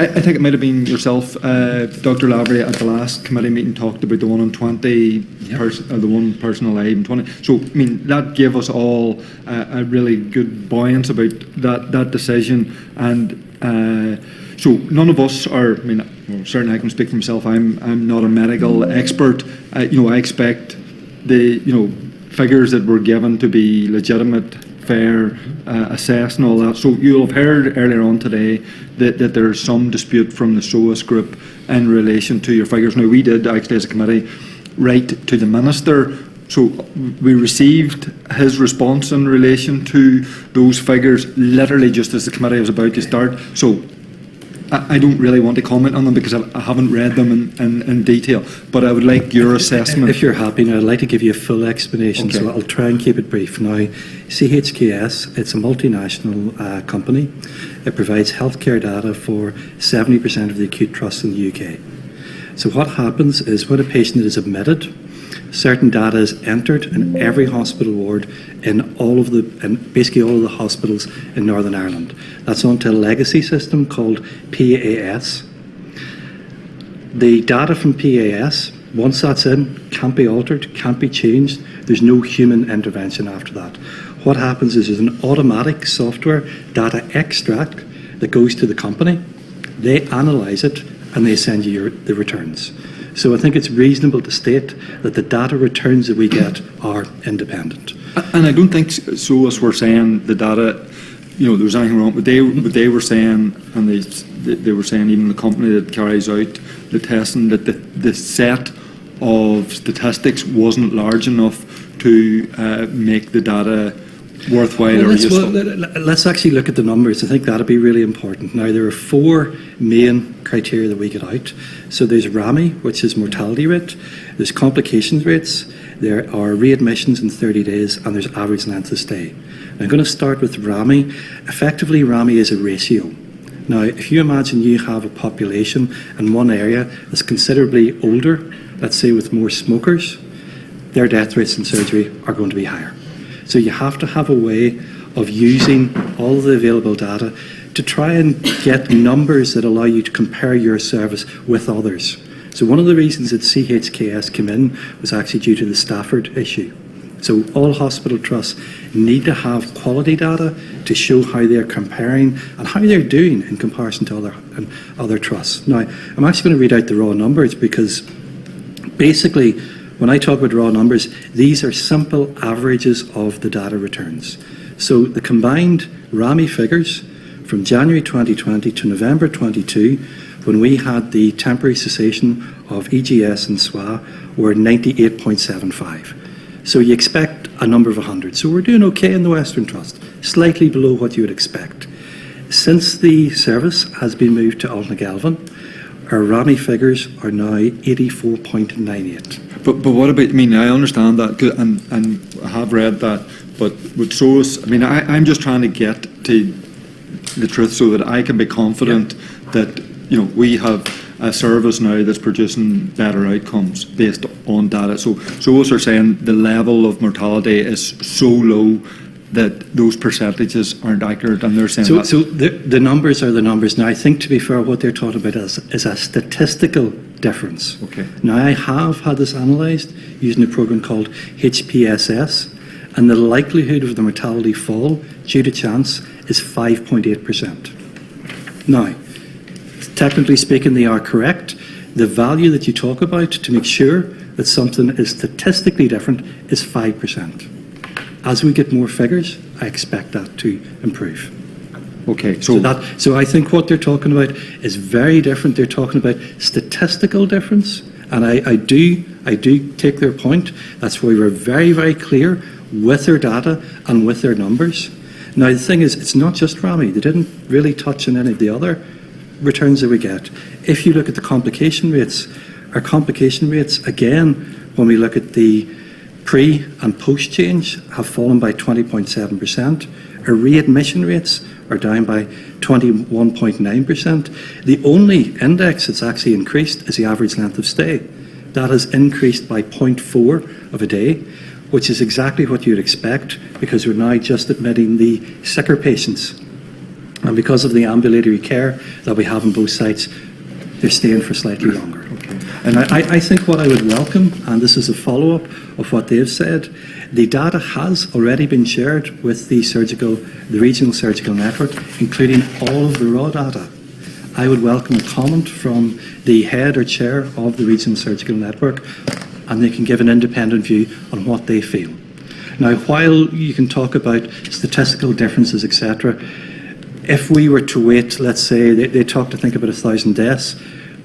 I think it might have been yourself, Dr. Lavery, at the last committee meeting talked about the 1 in 20, the one person alive in 20. So, I mean, that gave us all a really good buoyance about that decision. And so none of us are, I mean, well, certainly I can speak for myself, I'm not a medical expert. I expect the, figures that were given to be legitimate, fair, assessed and all that. So you'll have heard earlier on today that there's some dispute from the SOAS group in relation to your figures. Now, we did actually as a committee write to the Minister. So we received his response in relation to those figures literally just as the committee was about to start. So I don't really want to comment on them because I haven't read them in detail, but I would like your assessment. If you're happy now, I'd like to give you a full explanation, so I'll try and keep it brief. Now, CHKS, it's a multinational company. It provides healthcare data for 70% of the acute trusts in the UK. So what happens is when a patient is admitted, certain data is entered in every hospital ward in basically all of the hospitals in Northern Ireland. That's onto a legacy system called PAS. The data from PAS, once that's in, can't be altered, can't be changed. There's no human intervention after that. What happens is there's an automatic software data extract that goes to the company. They analyse it and they send you the returns. So I think it's reasonable to state that the data returns that we get are independent. And I don't think SOAS were saying the data, there was anything wrong. But they were saying, and they were saying even the company that carries out the testing, that the set of statistics wasn't large enough to make the data worthwhile or useful. Let's actually look at the numbers. I think that'll be really important. Now, there are 4 main criteria that we get out. So there's RAMI, which is mortality rate, there's complications rates, there are readmissions in 30 days, and there's average length of stay. I'm going to start with RAMI. Effectively, RAMI is a ratio. Now, if you imagine you have a population in one area that's considerably older, let's say with more smokers, their death rates in surgery are going to be higher. So you have to have a way of using all the available data to try and get numbers that allow you to compare your service with others. So one of the reasons that CHKS came in was actually due to the Stafford issue. So all hospital trusts need to have quality data to show how they're comparing and how they're doing in comparison to other trusts. Now, I'm actually going to read out the raw numbers because basically when I talk about raw numbers, these are simple averages of the data returns. So the combined RAMI figures from January 2020 to November 22, when we had the temporary cessation of EGS and SOAS, were 98.75. So you expect a number of 100. So we're doing okay in the Western Trust, slightly below what you would expect. Since the service has been moved to Altnagelvin, our RAMI figures are now 84.98. But what about, I understand that, and I have read that, but with SOAS, I'm just trying to get to the truth so that I can be confident that, we have a service now that's producing better outcomes based on data. So SOAS are saying the level of mortality is so low that those percentages aren't accurate, and they're saying So the numbers are the numbers. Now, I think, to be fair, what they're talking about is a statistical difference. Okay. Now, I have had this analysed using a program called HPSS, and the likelihood of the mortality fall due to chance is 5.8%. Now, technically speaking, they are correct. The value that you talk about to make sure that something is statistically different is 5%. As we get more figures, I expect that to improve. Okay, so I think what they're talking about is very different. They're talking about statistical difference, and I do take their point. That's why we're very, very clear with their data and with their numbers. Now, the thing is, it's not just RAMI. They didn't really touch on any of the other returns that we get. If you look at the complication rates, our complication rates, again, when we look at the pre and post change, have fallen by 20.7%. Our readmission rates are down by 21.9%. The only index that's actually increased is the average length of stay. That has increased by 0.4 of a day, which is exactly what you'd expect because we're now just admitting the sicker patients. And because of the ambulatory care that we have in both sites, they're staying for slightly longer. And I think what I would welcome, and this is a follow-up of what they've said, the data has already been shared with the regional surgical network, including all of the raw data. I would welcome a comment from the head or chair of the regional surgical network, and they can give an independent view on what they feel. Now, while you can talk about statistical differences, etc., if we were to wait, let's say, they talk to think about 1,000 deaths,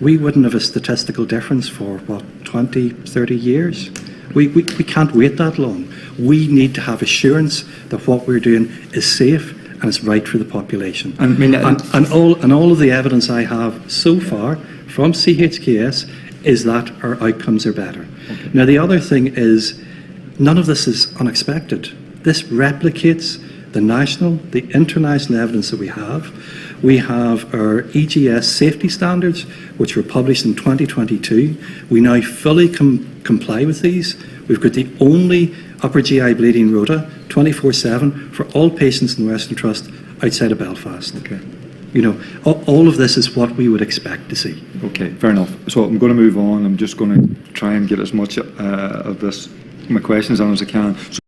we wouldn't have a statistical difference for, 20, 30 years? We can't wait that long. We need to have assurance that what we're doing is safe and it's right for the population. And all of the evidence I have so far from CHKS is that our outcomes are better. Okay. Now, the other thing is, none of this is unexpected. This replicates the national, the international evidence that we have. We have our EGS safety standards, which were published in 2022. We now fully comply with these. We've got the only upper GI bleeding rota, 24/7, for all patients in the Western Trust outside of Belfast. Okay. You know, all of this is what we would expect to see. Okay, fair enough. So I'm going to move on. I'm just going to try and get as much of my questions on as I can. So